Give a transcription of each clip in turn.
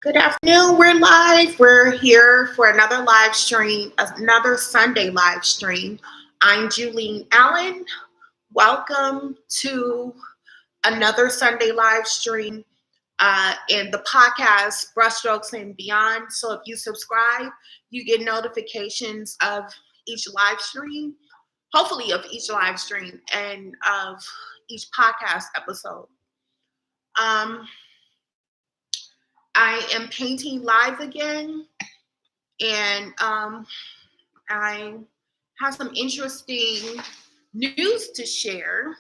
Good afternoon. We're live. We're here for another live stream, another Sunday live stream. I'm Julie Allen. Welcome to another Sunday live stream in the podcast Brushstrokes and Beyond. So if you subscribe, you get notifications of each live stream, hopefully of each live stream and of each podcast episode. I am painting live again, and I have some interesting news to share.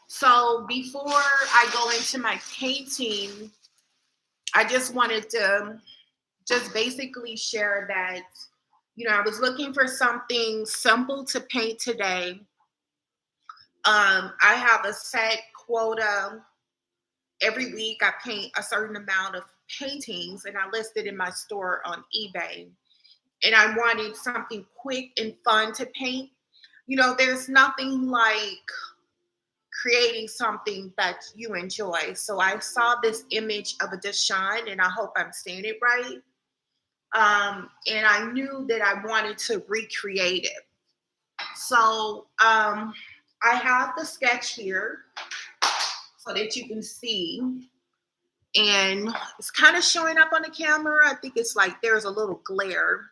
So before I go into my painting, I just wanted to just basically share that, I was looking for something simple to paint today. I have a set quota. Every week I paint a certain amount of paintings, and I listed in my store on eBay. And I wanted something quick and fun to paint. There's nothing like creating something that you enjoy. So I saw this image of a dachshund, and I hope I'm saying it right. And I knew that I wanted to recreate it. So I have the sketch here so that you can see. And it's kind of showing up on the camera. I think it's like there's a little glare.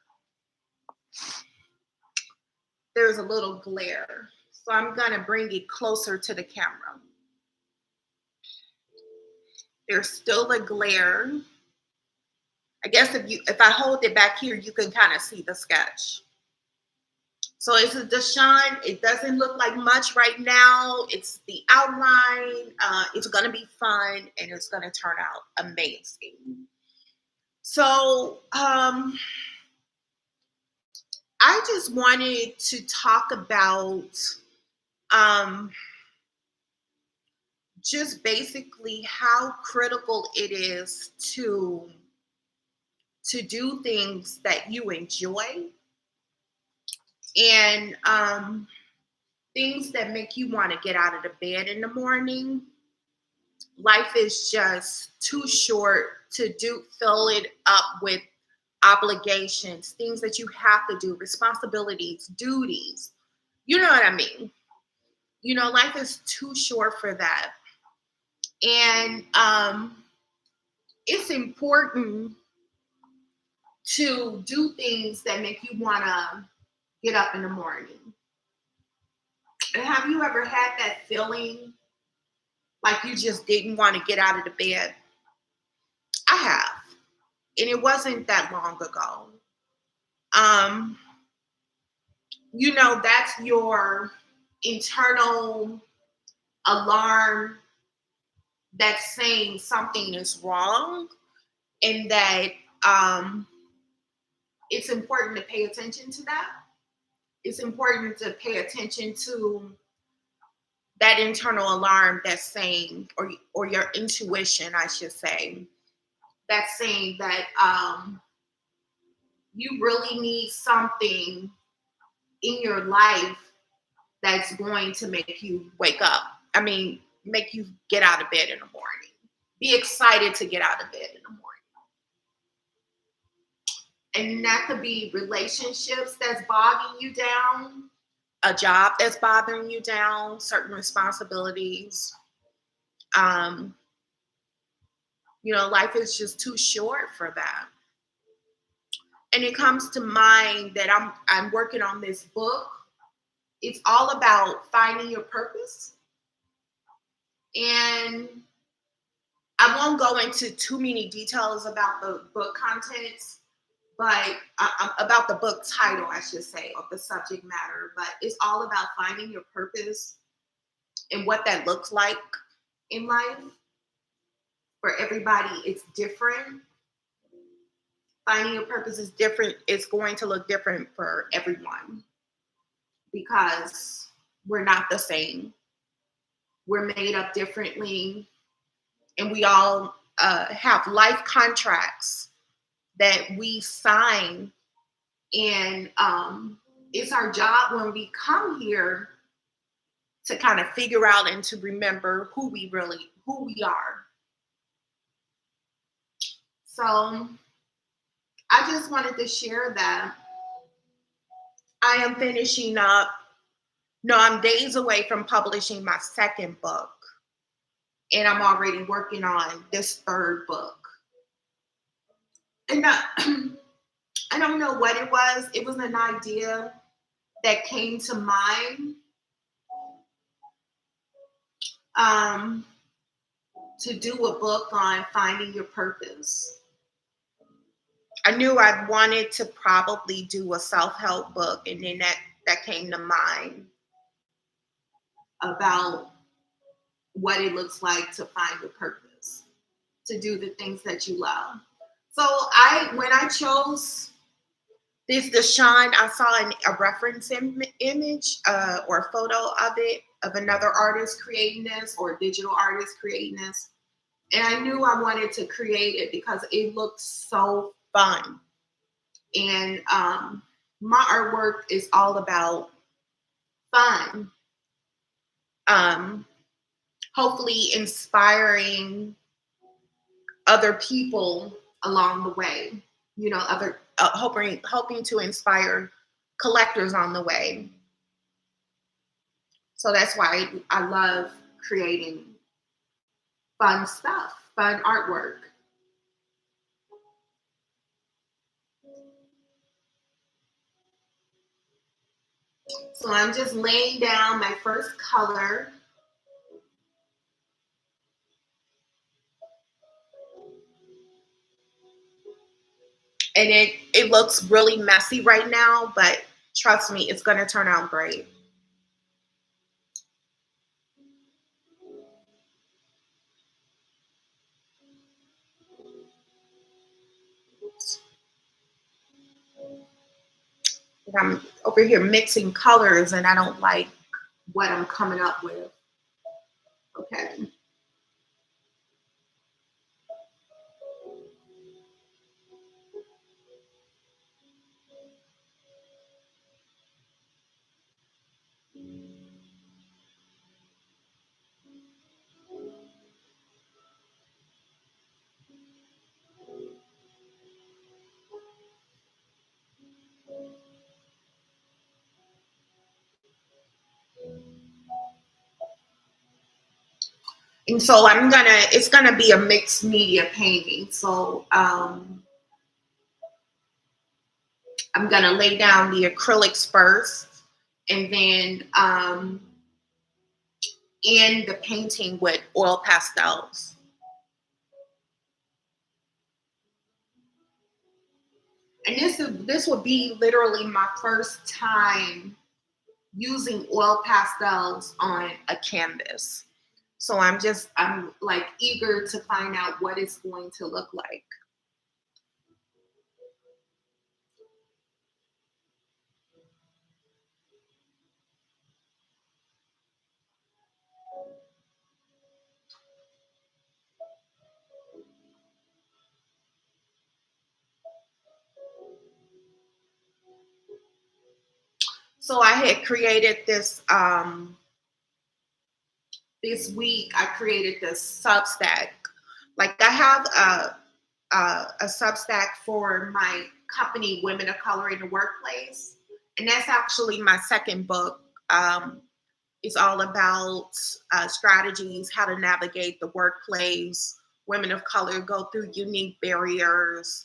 There's a little glare. So I'm going to bring it closer to the camera. There's still a glare. I guess if I hold it back here, you can kind of see the sketch. So it's a dachshund. It doesn't look like much right now. It's the outline. It's going to be fun, and it's going to turn out amazing. So I just wanted to talk about just basically how critical it is to do things that you enjoy, and things that make you want to get out of the bed in the morning. Life is just too short to fill it up with obligations, things that you have to do, responsibilities, duties. You know what I mean? Life is too short for that. And it's important to do things that make you want to get up in the morning. And have you ever had that feeling like you just didn't want to get out of the bed? I have. And it wasn't that long ago. That's your internal alarm that's saying something is wrong, and that it's important to pay attention to that. It's important to pay attention to that internal alarm that's saying, or your intuition, I should say, that's saying that you really need something in your life that's going to make you wake up. I mean, make you get out of bed in the morning. Be excited to get out of bed in the morning. And that could be relationships that's bogging you down, a job that's bothering you down, certain responsibilities. Life is just too short for that. And it comes to mind that I'm working on this book. It's all about finding your purpose. And I won't go into too many details about the book contents, but about the book title, I should say, of the subject matter. But it's all about finding your purpose and what that looks like in life. For everybody, it's different. Finding your purpose is different. It's going to look different for everyone because we're not the same. We're made up differently, and we all have life contracts that we sign. And it's our job when we come here to kind of figure out and to remember who we are. So I just wanted to share that I am finishing up. No, I'm days away from publishing my second book, and I'm already working on this third book. And I don't know what it was. It was an idea that came to mind um, to do a book on finding your purpose. I knew I wanted to probably do a self-help book, and then that came to mind about what it looks like to find your purpose, to do the things that you love. So when I chose this dachshund, I saw a reference image or a photo of it, of another artist creating this, or a digital artist creating this. And I knew I wanted to create it because it looked so fun. And my artwork is all about fun. Hopefully inspiring other people along the way. You know, other hoping to inspire collectors on the way. So that's why I love creating fun stuff, fun artwork. So I'm just laying down my first color. And it looks really messy right now, but trust me, it's going to turn out great. I'm over here mixing colors and I don't like what I'm coming up with. Okay. And so it's gonna be a mixed media painting. So I'm gonna lay down the acrylics first, and then end the painting with oil pastels. And this will be literally my first time using oil pastels on a canvas. So I'm like eager to find out what it's going to look like. So I had created this this week. I created this Substack. Like I have a Substack for my company, Women of Color in the Workplace, and that's actually my second book. It's all about strategies, how to navigate the workplace. Women of color go through unique barriers,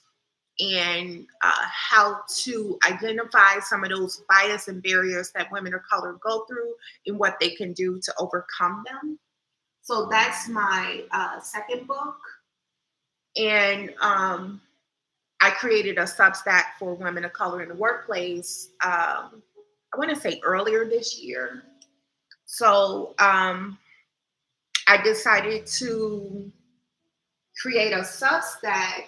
and how to identify some of those bias and barriers that women of color go through and what they can do to overcome them. So that's my second book. And I created a Substack for women of color in the workplace, I want to say earlier this year. So I decided to create a Substack,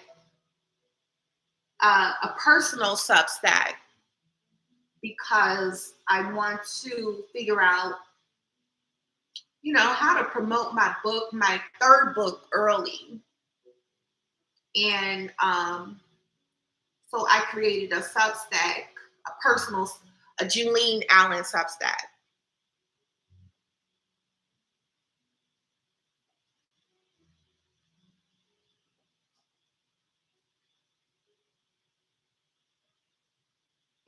a personal Substack, because I want to figure out, you know, how to promote my book, my third book, early. And so I created a Substack, a Julian Allen Substack.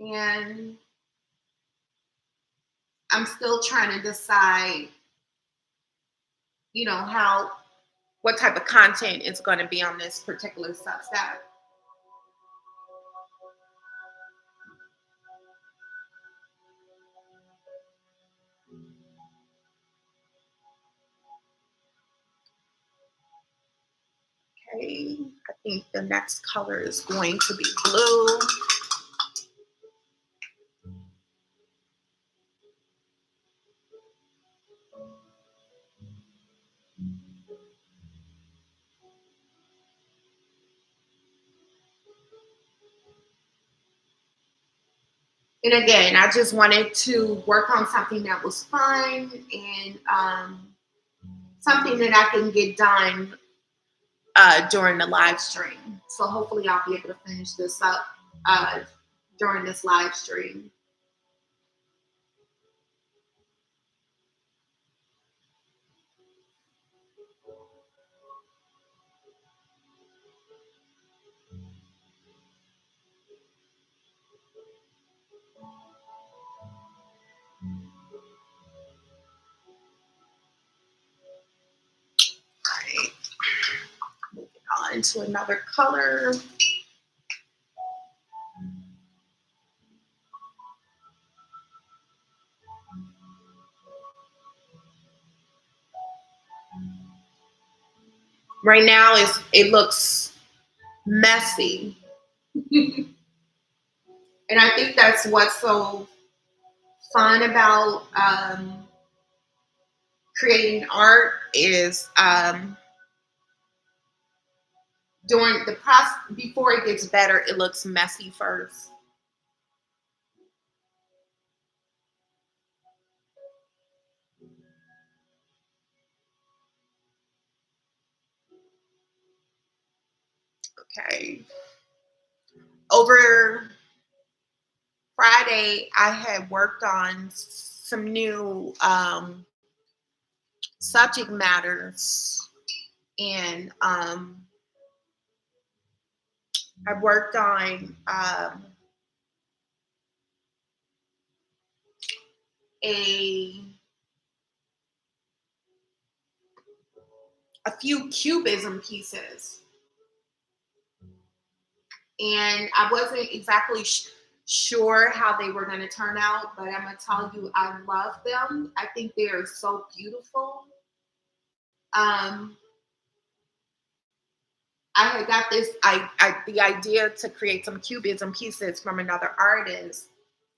And I'm still trying to decide, how what type of content is going to be on this particular Substack. Okay, I think the next color is going to be blue. And again, I just wanted to work on something that was fun and something that I can get done during the live stream. So hopefully I'll be able to finish this up uh, during this live stream. All right, moving on to another color. Right now, it looks messy. And I think that's what's so fun about creating art is during the process, before it gets better, it looks messy first. Okay. Over Friday, I had worked on some new subject matters, and I worked on a a few cubism pieces, and I wasn't exactly sure how they were going to turn out, but I'm going to tell you, I love them. I think they are so beautiful. Um, I had got the idea to create some cubism pieces from another artist,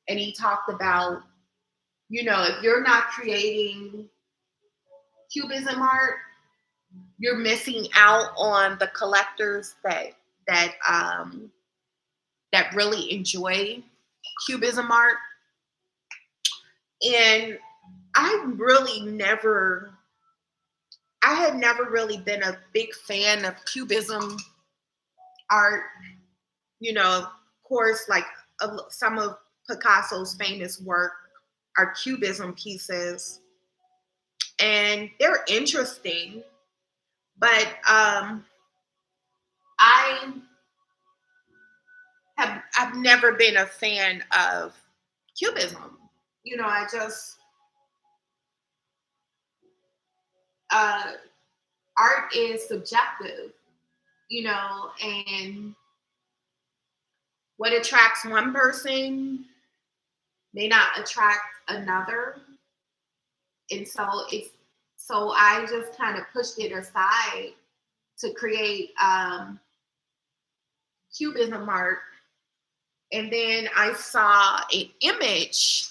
and he talked about, if you're not creating cubism art, you're missing out on the collectors that that really enjoy cubism art. And I had never really been a big fan of cubism art. Of course, like some of Picasso's famous work are cubism pieces, and they're interesting. But I I've never been a fan of cubism. I just uh, art is subjective, and what attracts one person may not attract another. And so I just kind of pushed it aside to create cubism art. And then I saw an image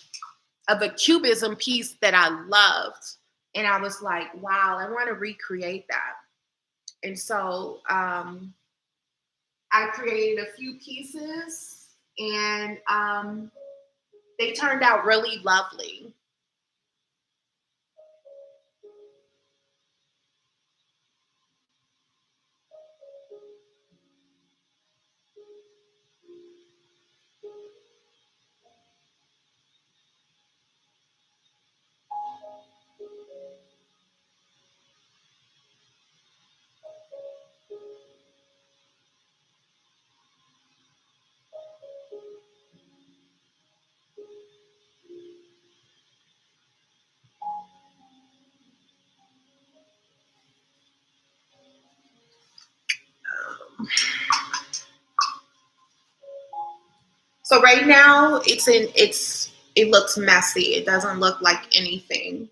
of a cubism piece that I loved. And I was like, wow, I want to recreate that. And so I created a few pieces, and they turned out really lovely. So right now it looks messy. It doesn't look like anything.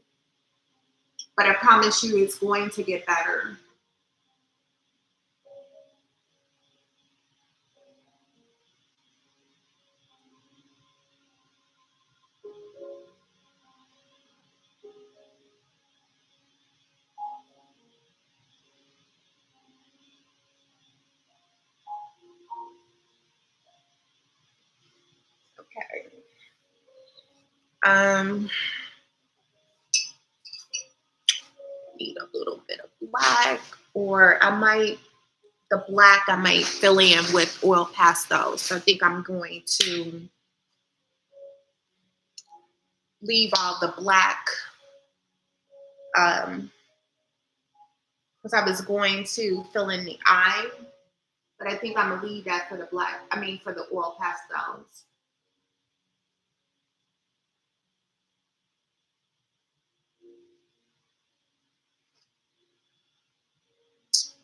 But I promise you it's going to get better. Okay. Need a little bit of black, or the black I might fill in with oil pastels. So I think I'm going to leave all the black because I was going to fill in the eye, but I think I'm gonna leave that for the black. I mean, for the oil pastels.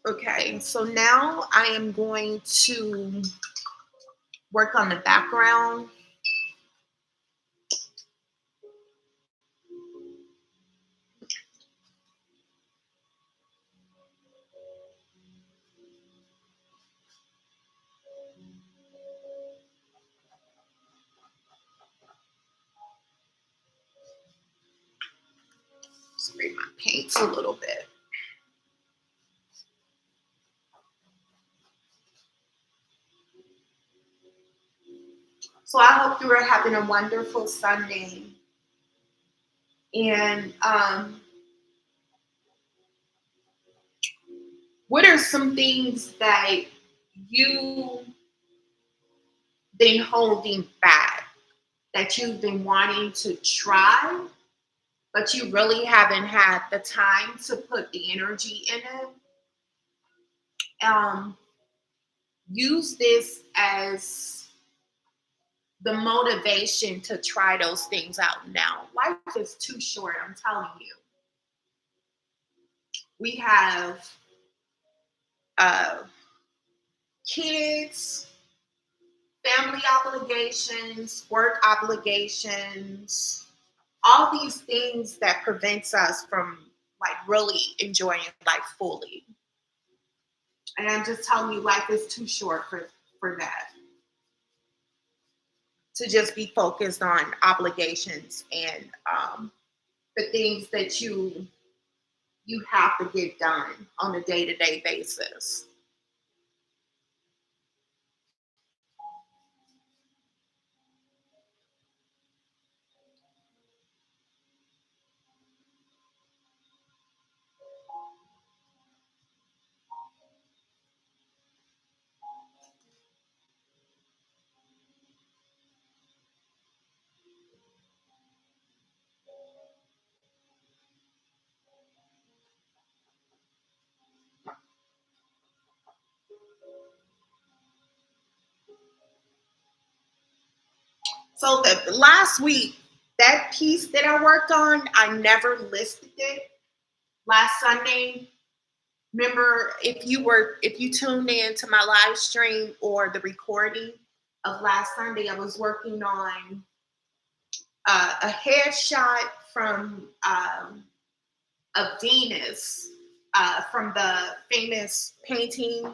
Okay, so now I am going to work on the background. Spray my paints a little bit. So I hope you are having a wonderful Sunday. And what are some things that you've been holding back, that you've been wanting to try, but you really haven't had the time to put the energy in it? Use this as the motivation to try those things out now. Life is too short, I'm telling you. We have uh, kids, family obligations, work obligations, all these things that prevents us from like really enjoying life fully. And I'm just telling you, life is too short for that. To just be focused on obligations and the things that you have to get done on a day-to-day basis. So the last week, that piece that I worked on, I never listed it. Last Sunday, remember, if you tuned in to my live stream or the recording of last Sunday, I was working on a headshot from of Venus from the famous painting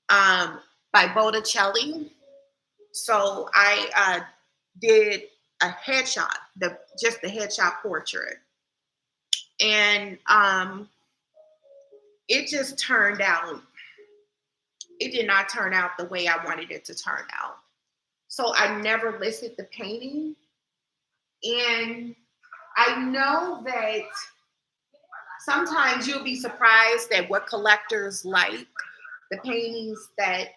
by Botticelli. So I did a headshot, just the headshot portrait, and it just turned out. It did not turn out the way I wanted it to turn out. So I never listed the painting, and I know that sometimes you'll be surprised at what collectors like. The paintings that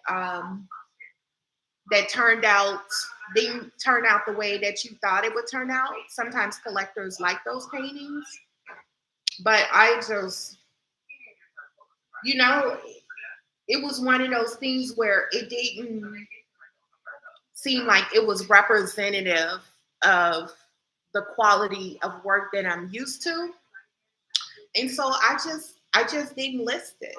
turned out didn't turn out the way that you thought it would turn out. Sometimes collectors like those paintings, but I just, you know, it was one of those things where it didn't seem like it was representative of the quality of work that I'm used to. And so I just didn't list it.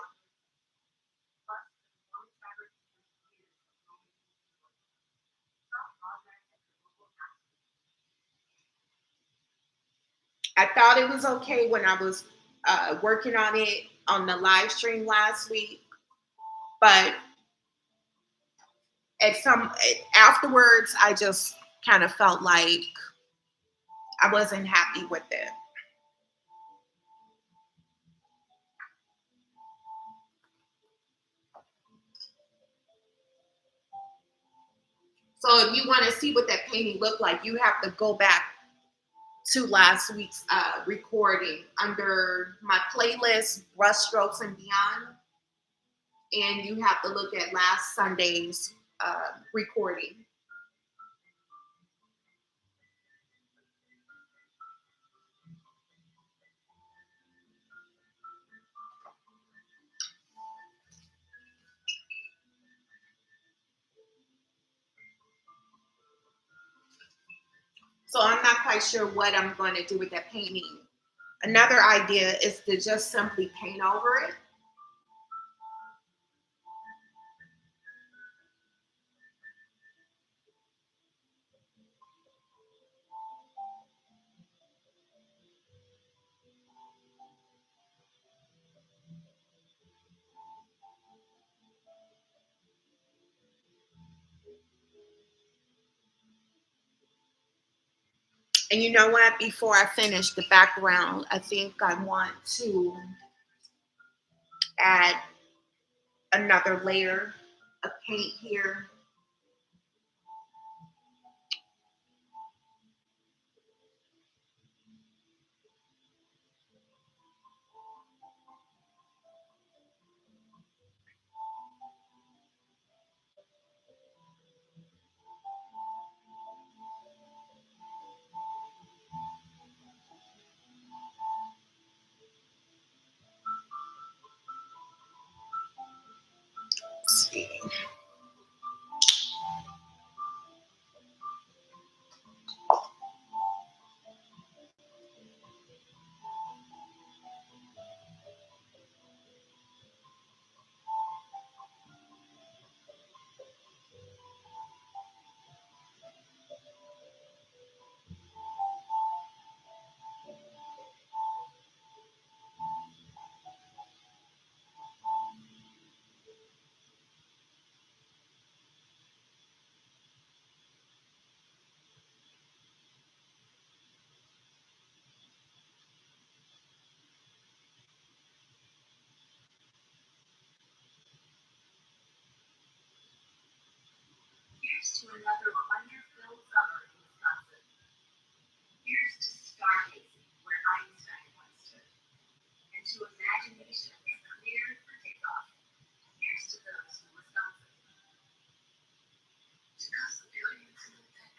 I thought it was okay when I was working on it on the live stream last week, but at some afterwards, I just kind of felt like I wasn't happy with it. So if you want to see what that painting looked like, you have to go back to last week's recording under my playlist, Brushstrokes and Beyond, and you have to look at last Sunday's recording. So I'm not quite sure what I'm going to do with that painting. Another idea is to just simply paint over it. And you know what? Before I finish the background, I think I want to add another layer of paint here. Let's see. Here's to another wonder-filled summer in Wisconsin. Here's to stargazing where Einstein once stood, and to imagination cleared for takeoff. Here's to those in Wisconsin. To cost billions in the tech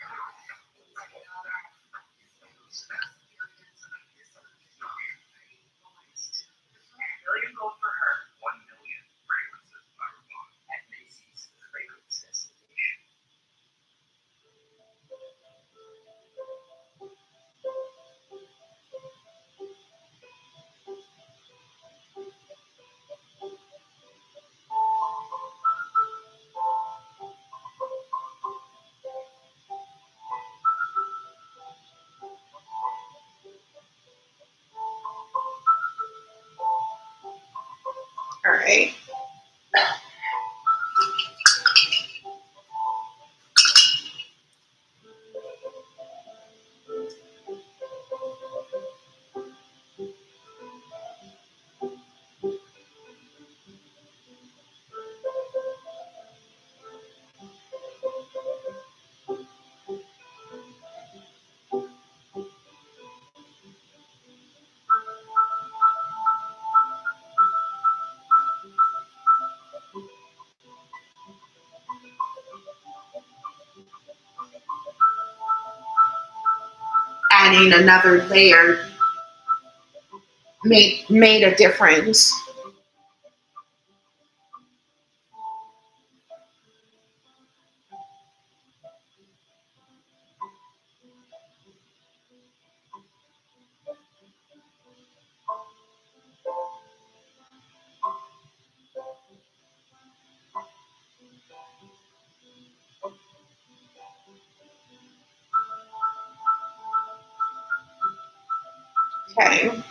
billion gold for her, 1 million fragrances by Ravon at Macy's fragrance destination. All right. Adding another layer made a difference. Okay.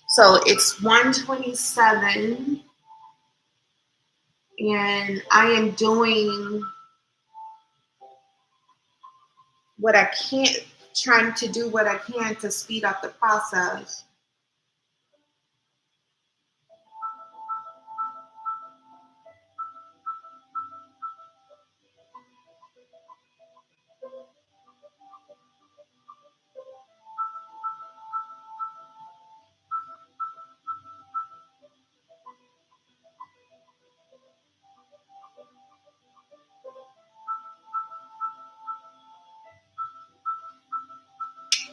So it's 1:27, and I am doing what I can, trying to do what I can to speed up the process.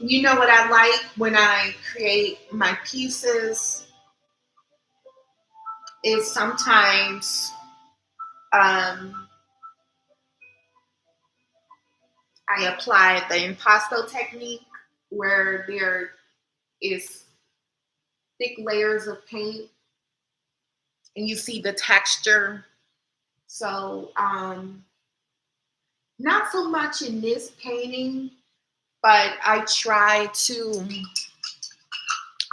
You know what I like when I create my pieces is sometimes um, I apply the impasto technique where there is thick layers of paint and you see the texture. So not so much in this painting, but I try to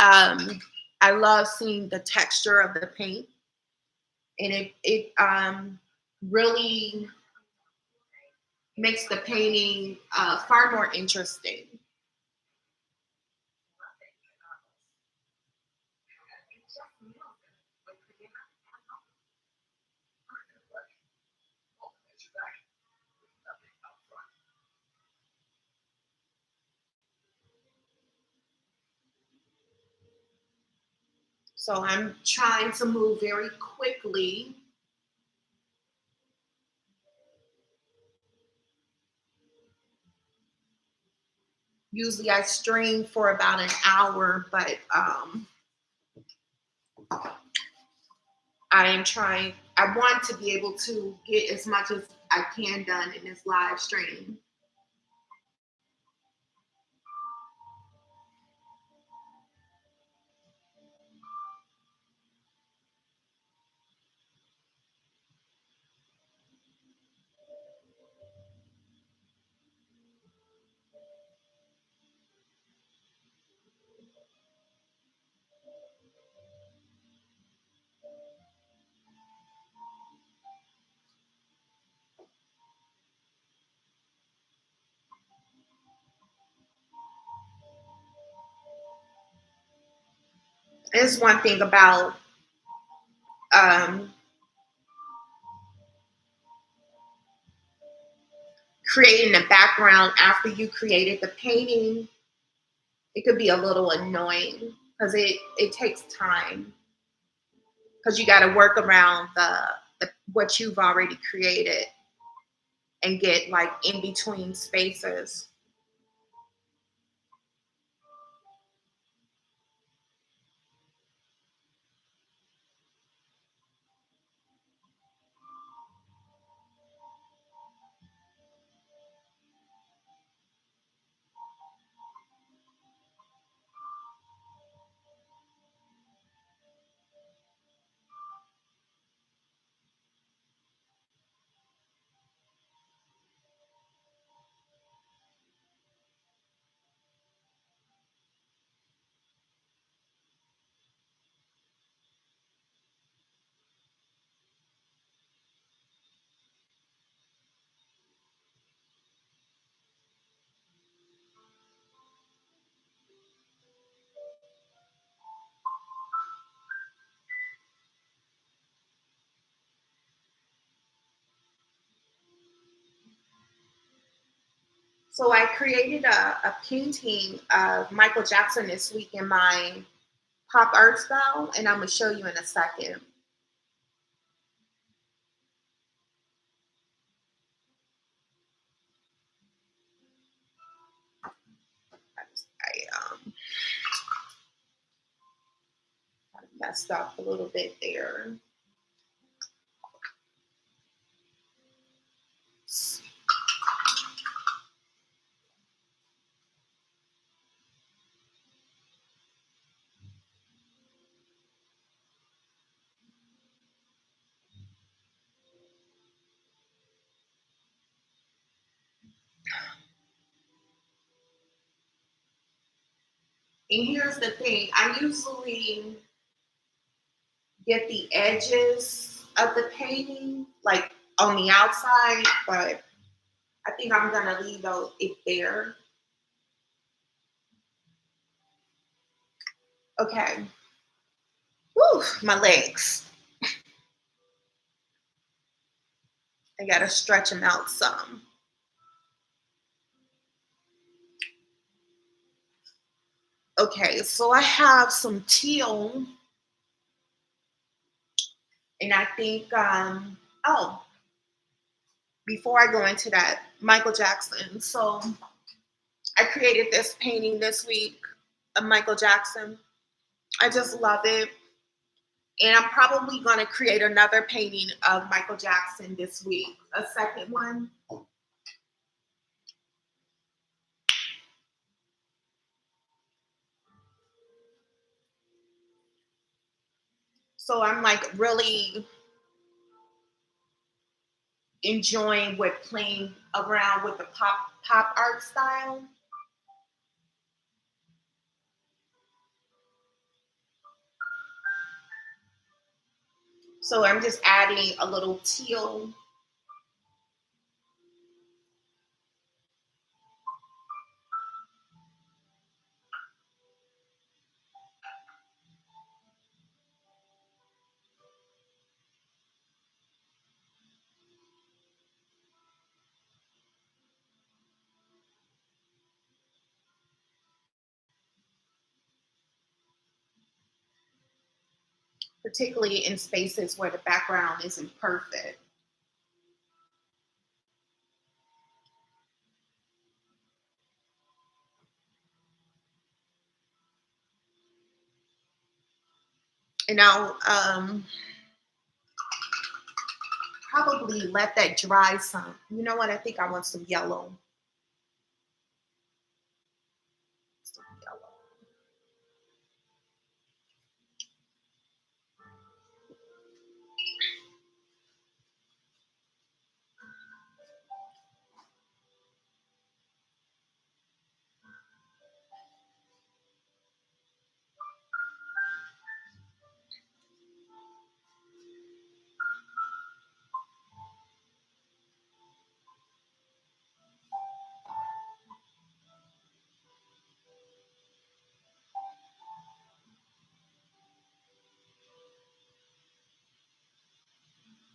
um, I love seeing the texture of the paint, and it really makes the painting far more interesting. So I'm trying to move very quickly. Usually I stream for about an hour, but I am trying, I want to be able to get as much as I can done in this live stream. There's one thing about um, creating a background after you created the painting. It could be a little annoying because it takes time because you got to work around the what you've already created and get like in between spaces. So I created a painting of Michael Jackson this week in my pop art style, and I'm gonna show you in a second. I messed up a little bit there. And here's the thing, I usually get the edges of the painting, like on the outside, but I think I'm gonna leave it there. Okay. Whew, my legs. I gotta stretch them out some. Okay, so I have some teal, and I think, oh, before I go into that, Michael Jackson. So I created this painting this week of Michael Jackson. I just love it. And I'm probably going to create another painting of Michael Jackson this week, a second one. So I'm like really enjoying with playing around with the pop art style. So I'm just adding a little teal, particularly in spaces where the background isn't perfect. And I'll probably let that dry some. You know what? I think I want some yellow. Some yellow.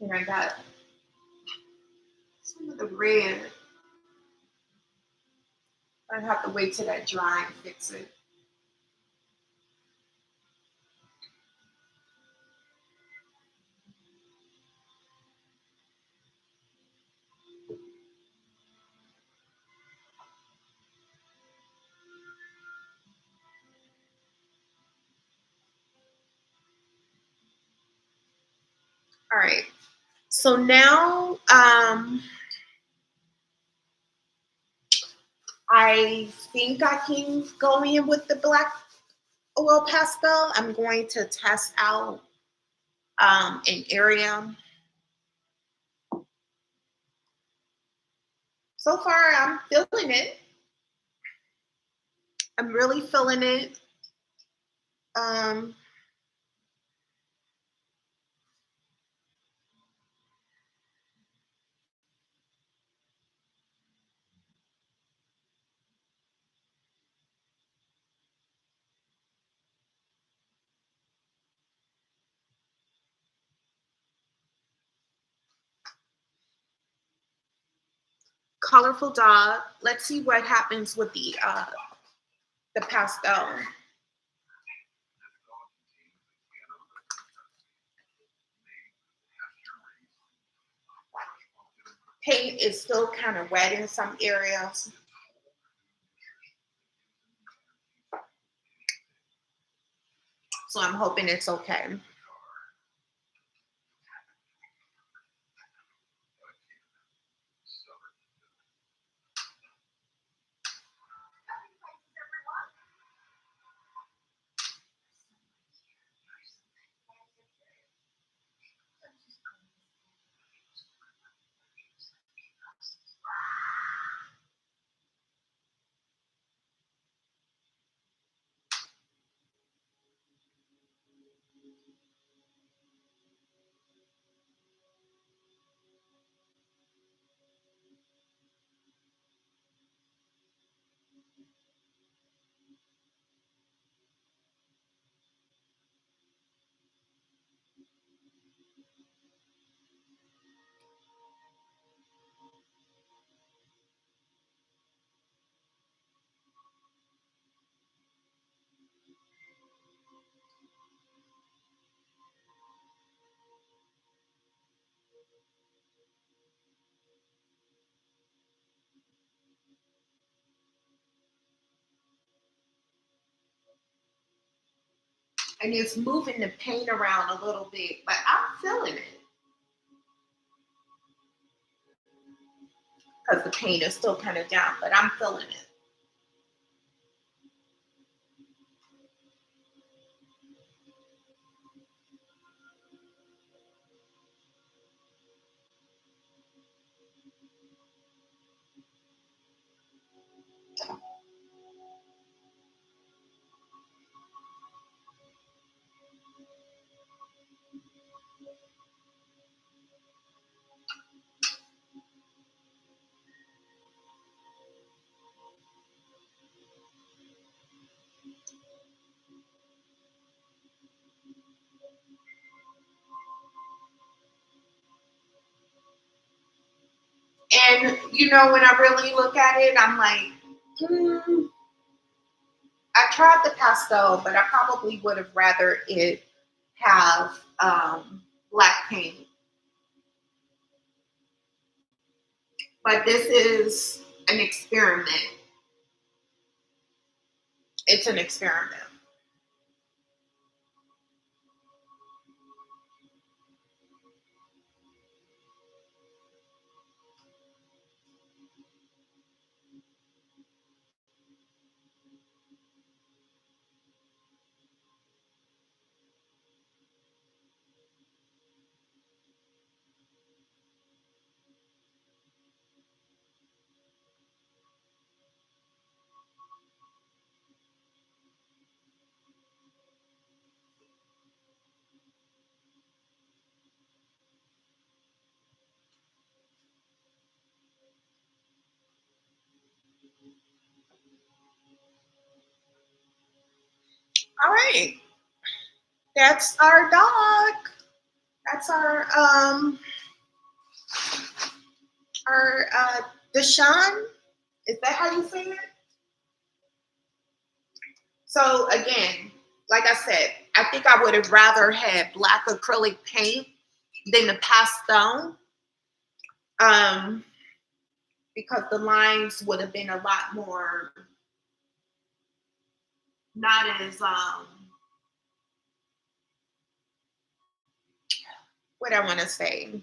And I got some of the red. I have to wait till that dry and fix it. All right. So now I think I can go in with the black oil pastel. I'm going to test out an area. So far, I'm feeling it. I'm really feeling it. Um, Colorful dog. Let's see what happens with the pastel. Paint is still kind of wet in some areas. So I'm hoping it's okay. And it's moving the paint around a little bit, but I'm feeling it because the paint is still kind of down, but I'm feeling it. And when I really look at it, I'm like, mm, I tried the pastel, but I probably would have rather it have black paint. But this is an experiment. It's an experiment. All right. That's our dog. That's our Deshaun. Is that how you say it? So again, like I said, I think I would have rather had black acrylic paint than the pastel. Um, because the lines would have been a lot more, not as what I want to say.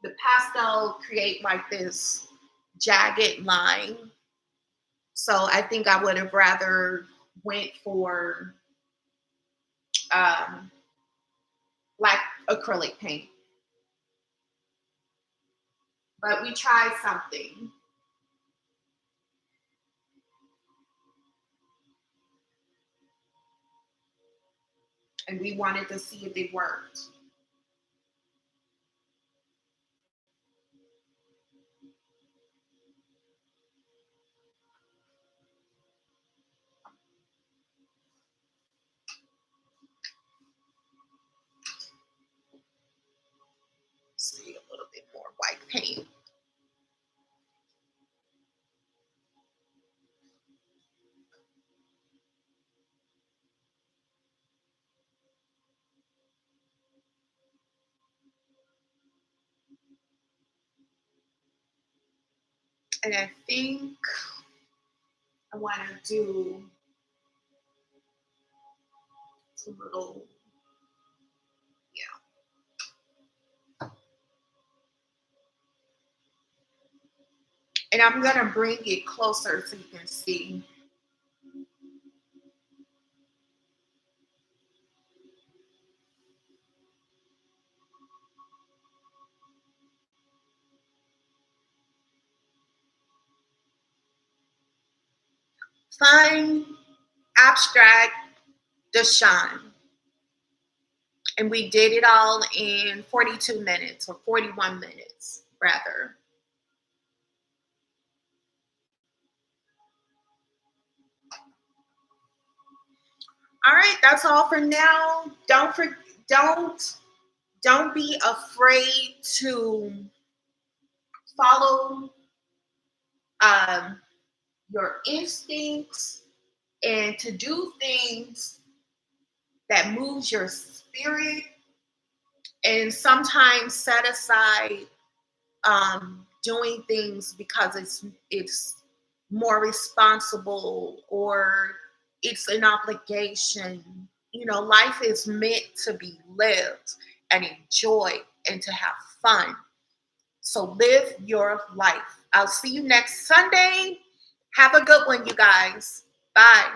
The pastel create like this jagged line. So I think I would have rather went for um, black acrylic paint. But we tried something and we wanted to see if it worked. See a little bit more white paint. And I think I want to do some little, yeah. And I'm going to bring it closer so you can see. Fine abstract Deshaun. And we did it all in 42 minutes or 41 minutes, rather. All right, that's all for now. Don't don't be afraid to follow um, your instincts and to do things that moves your spirit, and sometimes set aside doing things because it's more responsible, or It's an obligation. You know, life is meant to be lived and enjoyed and to have fun. So live your life. I'll see you next Sunday. Have a good one, you guys. Bye.